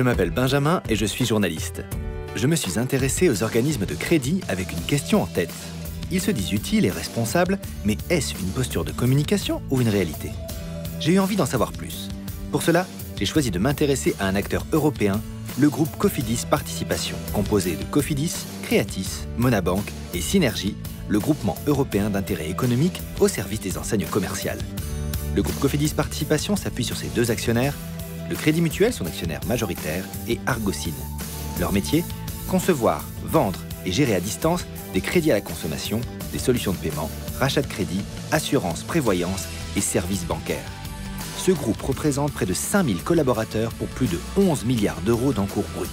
Je m'appelle Benjamin et je suis journaliste. Je me suis intéressé aux organismes de crédit avec une question en tête. Ils se disent utiles et responsables, mais est-ce une posture de communication ou une réalité? J'ai eu envie d'en savoir plus. Pour cela, j'ai choisi de m'intéresser à un acteur européen, le groupe Cofidis Participation, composé de Cofidis, Creatis, Monabank et Synergie, le groupement européen d'intérêt économique au service des enseignes commerciales. Le groupe Cofidis Participation s'appuie sur ses deux actionnaires, le Crédit Mutuel, son actionnaire majoritaire, et Argocine. Leur métier, concevoir, vendre et gérer à distance des crédits à la consommation, des solutions de paiement, rachat de crédit, assurance, prévoyance et services bancaires. Ce groupe représente près de 5000 collaborateurs pour plus de 11 milliards d'euros d'encours brut.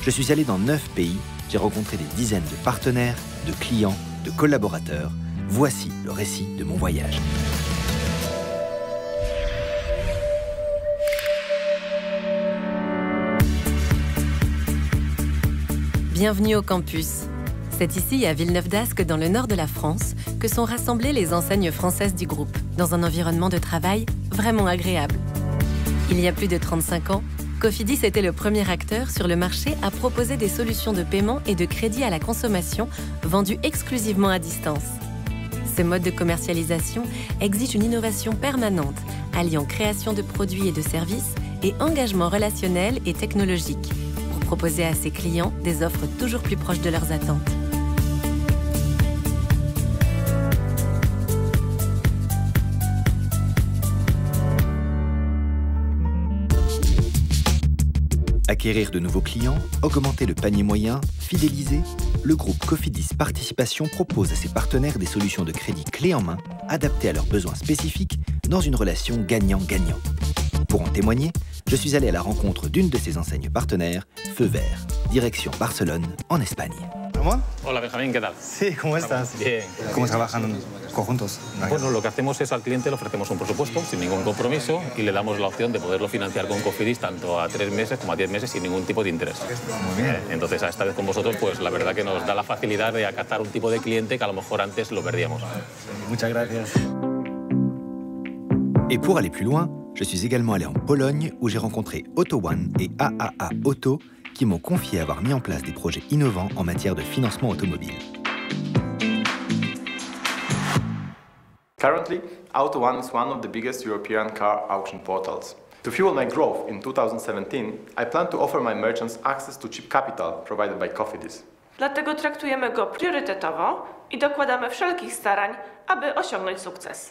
Je suis allé dans 9 pays, j'ai rencontré des dizaines de partenaires, de clients, de collaborateurs. Voici le récit de mon voyage. Bienvenue au campus. C'est ici, à Villeneuve-d'Ascq, dans le nord de la France, que sont rassemblées les enseignes françaises du groupe, dans un environnement de travail vraiment agréable. Il y a plus de 35 ans, Cofidis était le premier acteur sur le marché à proposer des solutions de paiement et de crédit à la consommation vendues exclusivement à distance. Ce mode de commercialisation exige une innovation permanente, alliant création de produits et de services et engagement relationnel et technologique, pour proposer à ses clients des offres toujours plus proches de leurs attentes. Acquérir de nouveaux clients, augmenter le panier moyen, fidéliser, le groupe Cofidis Participation propose à ses partenaires des solutions de crédit clés en main, adaptées à leurs besoins spécifiques, dans une relation gagnant-gagnant. Pour en témoigner, je suis allé à la rencontre d'une de ses enseignes partenaires, Feu Vert, direction Barcelone, en Espagne. ¿Cómo? Hola Benjamín, ¿qué tal? Sí, ¿cómo estás? Bien. ¿Cómo trabajan conjuntos? Bueno, lo que hacemos es al cliente le ofrecemos un presupuesto sin ningún compromiso y le damos la opción de poderlo financiar con Cofidis tanto a 3 meses como a 10 meses sin ningún tipo de interés. Muy bien. Entonces, esta vez con vosotros, pues la verdad que nos da la facilidad de acatar un tipo de cliente que a lo mejor antes lo perdíamos. Muchas gracias. Et pour aller plus loin, je suis également allé en Pologne où j'ai rencontré AutoOne et AAA Auto qui m'ont confié avoir mis en place des projets innovants en matière de financement automobile. Currently, AutoOne is one of the biggest European car auction portals. To fuel my growth in 2017, I plan to offer my merchants access to cheap capital provided by Cofidis. Dlatego traktujemy go priorytetowo i dokładamy wszelkich starań, aby osiągnąć sukces.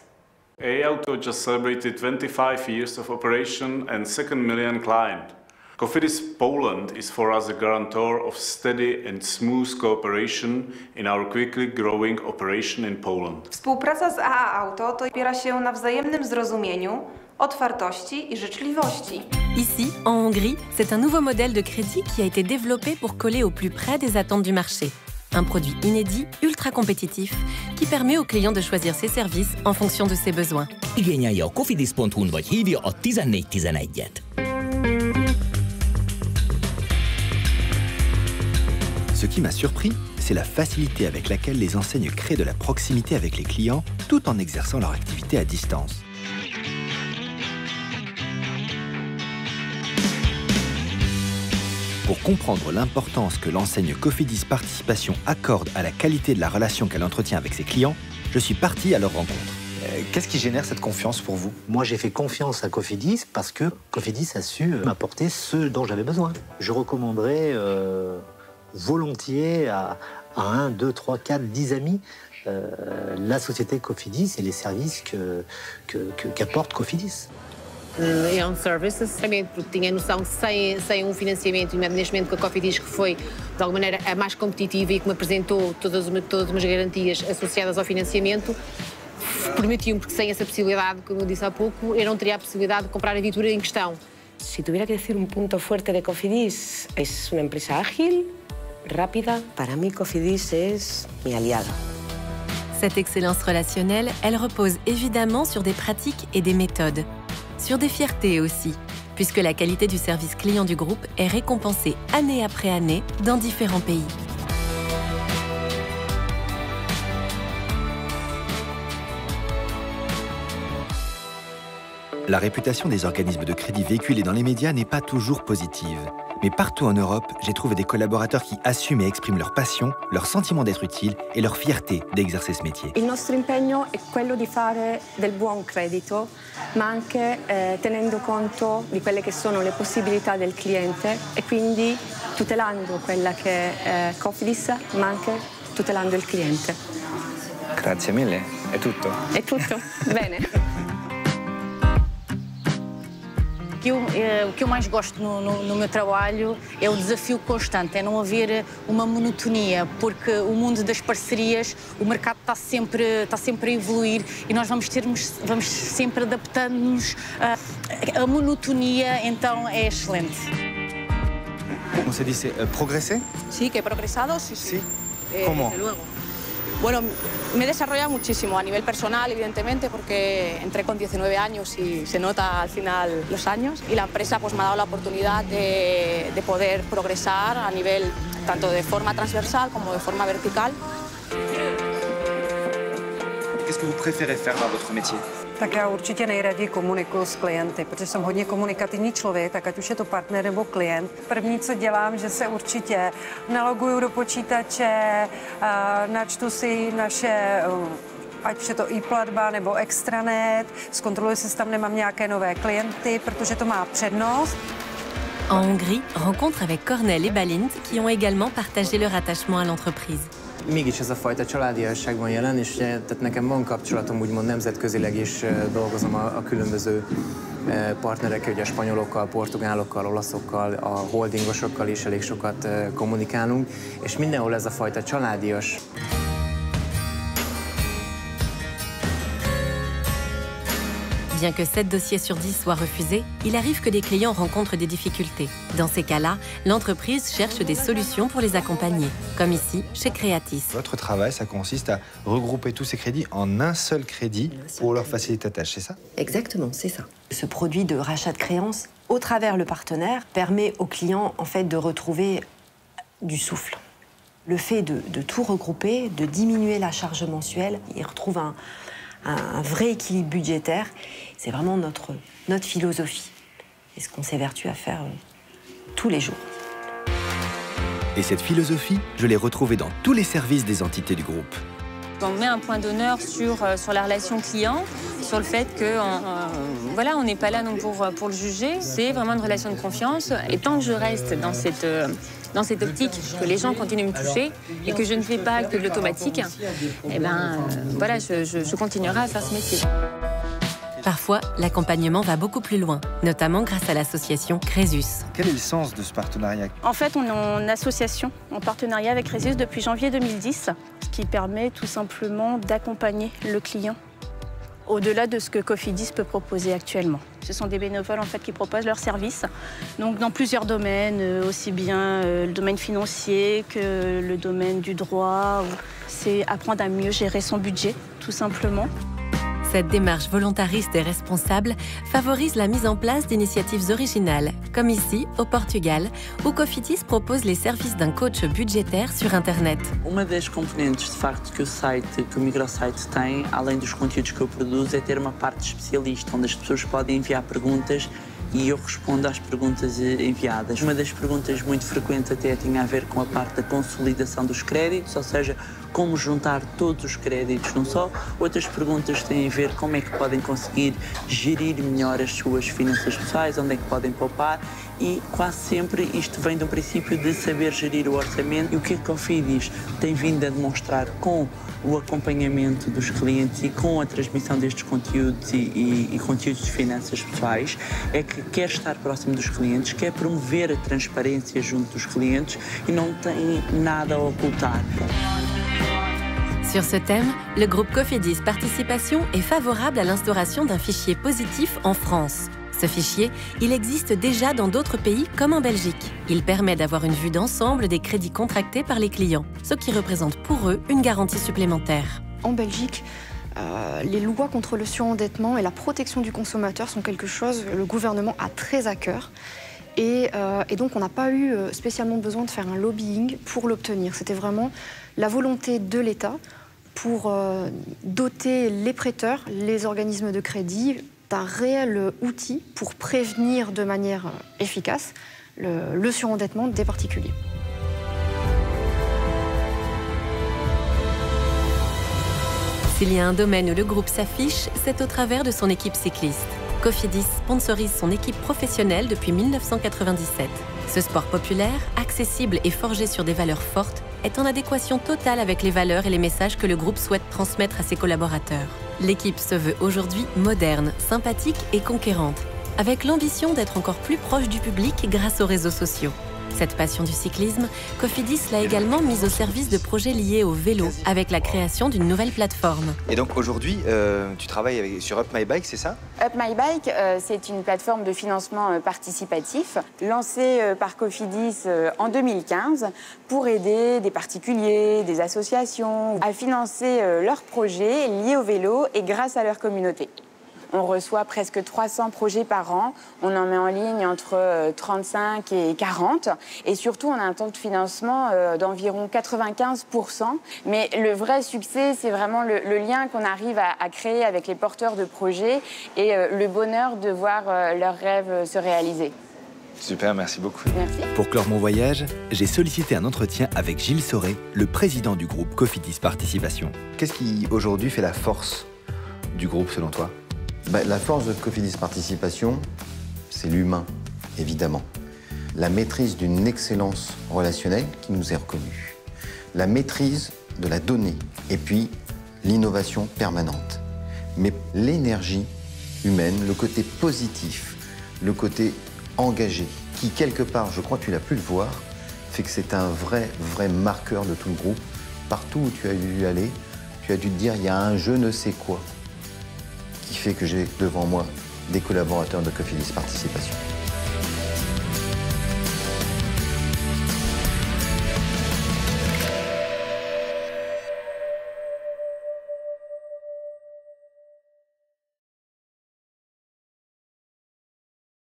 A-Auto just celebrated 25 years of operation and 2nd million client. Cofidis Poland is for us a guarantor of steady and smooth cooperation in our quickly growing operation in Poland. Współpraca z AA Auto to opiera się na wzajemnym zrozumieniu, otwartości i życzliwości. Ici, en Hongrie, c'est un nouveau modèle de crédit qui a été développé pour coller au plus près des attentes du marché. Un produit inédit, ultra compétitif, qui permet aux clients de choisir ses services en fonction de ses besoins. Igényelje a cofidis.hu-n vagy hívja a 1411-et. Ce qui m'a surpris, c'est la facilité avec laquelle les enseignes créent de la proximité avec les clients tout en exerçant leur activité à distance. Pour comprendre l'importance que l'enseigne Cofidis Participation accorde à la qualité de la relation qu'elle entretient avec ses clients, je suis parti à leur rencontre. Qu'est-ce qui génère cette confiance pour vous? Moi, j'ai fait confiance à Cofidis parce que Cofidis a su m'apporter ce dont j'avais besoin. Je recommanderais volontiers à 1, 2, 3, 4, 10 amis la société Cofidis et les services qu'apporte Cofidis. E on services, porque tinha noção que sem financiamento, e neste momento com a Cofidis, que foi de alguma maneira a mais competitiva e que me apresentou todas umas garantias associadas ao financiamento, permitiu-me, porque sem essa possibilidade, como eu disse há pouco, eu não teria a possibilidade de comprar a viatura em questão. Si tuviera que decir un punto fuerte de Cofidis, es una empresa ágil, rápida. Para mí, Cofidis es mi aliado. Cette excellence relationnelle, elle repose évidemment sur des pratiques et des méthodes. Sur des fiertés aussi, puisque la qualité du service client du groupe est récompensée année après année dans différents pays. La réputation des organismes de crédit véhiculés dans les médias n'est pas toujours positive. Mais partout en Europe, j'ai trouvé des collaborateurs qui assument et expriment leur passion, leur sentiment d'être utile et leur fierté d'exercer ce métier. Il nostro impegno è quello di fare del buon credito, ma anche tenendo conto di quelle che sono le possibilità del cliente e quindi tutelando quella che è Cofidis, ma anche tutelando il cliente. Grazie mille, è tutto. È tutto, bene. O que eu mais gosto no meu trabalho é o desafio constante, é não haver uma monotonia, porque o mundo das parcerias, o mercado está sempre a evoluir e nós vamos sempre adaptando-nos à monotonia, então é excelente. ¿Cómo se dice? ¿Progresé? Sí, que he progresado, sí. Sí. ¿Cómo? Desde luego. Bueno, me he desarrollado muchísimo a nivel personal, evidentemente, porque entré con 19 años y se nota al final los años. Y la empresa pues, me ha dado la oportunidad de poder progresar a nivel tanto de forma transversal como de forma vertical. Qu'est-ce que vous préférez faire dans votre métier? Tak já určitě nejraději komunikuju s klienty, protože jsem hodně komunikativní člověk, tak ať už je to partner nebo klient. První, co dělám, že se určitě naloguju do počítače, načtu si naše, ať je to e-platba nebo extranet, zkontroluji, jestli tam nemám nějaké nové klienty, protože to má přednost. En Hongrie, rencontre avec Cornel et Balint qui ont également partagé leur attachement à l'entreprise. Mégis ez a fajta családiasságban jelen, és tehát nekem van kapcsolatom úgymond nemzetközileg is dolgozom a különböző partnerekkel, ugye a spanyolokkal, portugálokkal, olaszokkal, a holdingosokkal is elég sokat kommunikálunk, és mindenhol ez a fajta családias. Bien que 7 dossiers sur 10 soient refusés, il arrive que des clients rencontrent des difficultés. Dans ces cas-là, l'entreprise cherche des solutions pour les accompagner, comme ici, chez Creatis. Votre travail, ça consiste à regrouper tous ces crédits en un seul crédit pour leur faciliter la tâche, c'est ça? Exactement, c'est ça. Ce produit de rachat de créances, au travers le partenaire, permet aux clients en fait, de retrouver du souffle. Le fait de tout regrouper, de diminuer la charge mensuelle, ils retrouvent un vrai équilibre budgétaire. C'est vraiment notre philosophie et ce qu'on s'évertue à faire tous les jours. Et cette philosophie, je l'ai retrouvée dans tous les services des entités du groupe. On met un point d'honneur sur la relation client, sur le fait qu'on voilà, on n'est pas là non pour le juger. C'est vraiment une relation de confiance. Et tant que je reste dans cette optique que les gens continuent de me toucher et que je ne fais pas que de l'automatique, eh ben, voilà, je continuerai à faire ce métier. Parfois, l'accompagnement va beaucoup plus loin, notamment grâce à l'association Crésus. Quel est le sens de ce partenariat? En fait, on est en association, en partenariat avec Crésus depuis janvier 2010, ce qui permet tout simplement d'accompagner le client au-delà de ce que Cofidis peut proposer actuellement. Ce sont des bénévoles en fait, qui proposent leurs services donc dans plusieurs domaines, aussi bien le domaine financier que le domaine du droit. C'est apprendre à mieux gérer son budget, tout simplement. Cette démarche volontariste et responsable favorise la mise en place d'initiatives originales, comme ici, au Portugal, où Cofidis propose les services d'un coach budgétaire sur Internet. Uma das componentes, de facto, que o microsite tem, além dos conteúdos que eu produzo, é ter uma parte especialista, onde as pessoas podem enviar perguntas e eu respondo às perguntas enviadas. Uma das perguntas muito frequentes até tinha a ver com a parte da consolidação dos créditos, ou seja, como juntar todos os créditos num só. Outras perguntas têm a ver como é que podem conseguir gerir melhor as suas finanças pessoais, onde é que podem poupar e quase sempre isto vem do princípio de saber gerir o orçamento. E o que a Cofidis tem vindo a demonstrar com o acompanhamento dos clientes e com a transmissão destes conteúdos e conteúdos de finanças pessoais é que quer estar próximo dos clientes, quer promover a transparência junto dos clientes e não tem nada a ocultar. Sur ce thème, le groupe Cofidis Participation est favorable à l'instauration d'un fichier positif en France. Ce fichier, il existe déjà dans d'autres pays comme en Belgique. Il permet d'avoir une vue d'ensemble des crédits contractés par les clients, ce qui représente pour eux une garantie supplémentaire. En Belgique, les lois contre le surendettement et la protection du consommateur sont quelque chose que le gouvernement a très à cœur. Et donc, on n'a pas eu spécialement besoin de faire un lobbying pour l'obtenir. C'était vraiment la volonté de l'État pour doter les prêteurs, les organismes de crédit, d'un réel outil pour prévenir de manière efficace le surendettement des particuliers. S'il y a un domaine où le groupe s'affiche, c'est au travers de son équipe cycliste. Cofidis sponsorise son équipe professionnelle depuis 1997. Ce sport populaire, accessible et forgé sur des valeurs fortes, est en adéquation totale avec les valeurs et les messages que le groupe souhaite transmettre à ses collaborateurs. L'équipe se veut aujourd'hui moderne, sympathique et conquérante, avec l'ambition d'être encore plus proche du public grâce aux réseaux sociaux. Cette passion du cyclisme, Cofidis l'a également mise au service de projets liés au vélo, avec la création d'une nouvelle plateforme. Et donc aujourd'hui, tu travailles sur Up My Bike, c'est ça? Up My Bike, c'est une plateforme de financement participatif lancée par Cofidis en 2015 pour aider des particuliers, des associations à financer leurs projets liés au vélo et grâce à leur communauté. On reçoit presque 300 projets par an. On en met en ligne entre 35 et 40. Et surtout, on a un taux de financement d'environ 95%. Mais le vrai succès, c'est vraiment le lien qu'on arrive à créer avec les porteurs de projets et le bonheur de voir leurs rêves se réaliser. Super, merci beaucoup. Merci. Pour clore mon voyage, j'ai sollicité un entretien avec Gilles Sauret, le président du groupe Cofidis Participation. Qu'est-ce qui aujourd'hui fait la force du groupe selon toi? La force de Cofidis Participation, c'est l'humain, évidemment. La maîtrise d'une excellence relationnelle qui nous est reconnue. La maîtrise de la donnée et puis l'innovation permanente. Mais l'énergie humaine, le côté positif, le côté engagé, qui quelque part, je crois que tu l'as pu le voir, fait que c'est un vrai marqueur de tout le groupe. Partout où tu as dû aller, tu as dû te dire, il y a un je ne sais quoi qui fait que j'ai devant moi des collaborateurs de Cofidis Participation.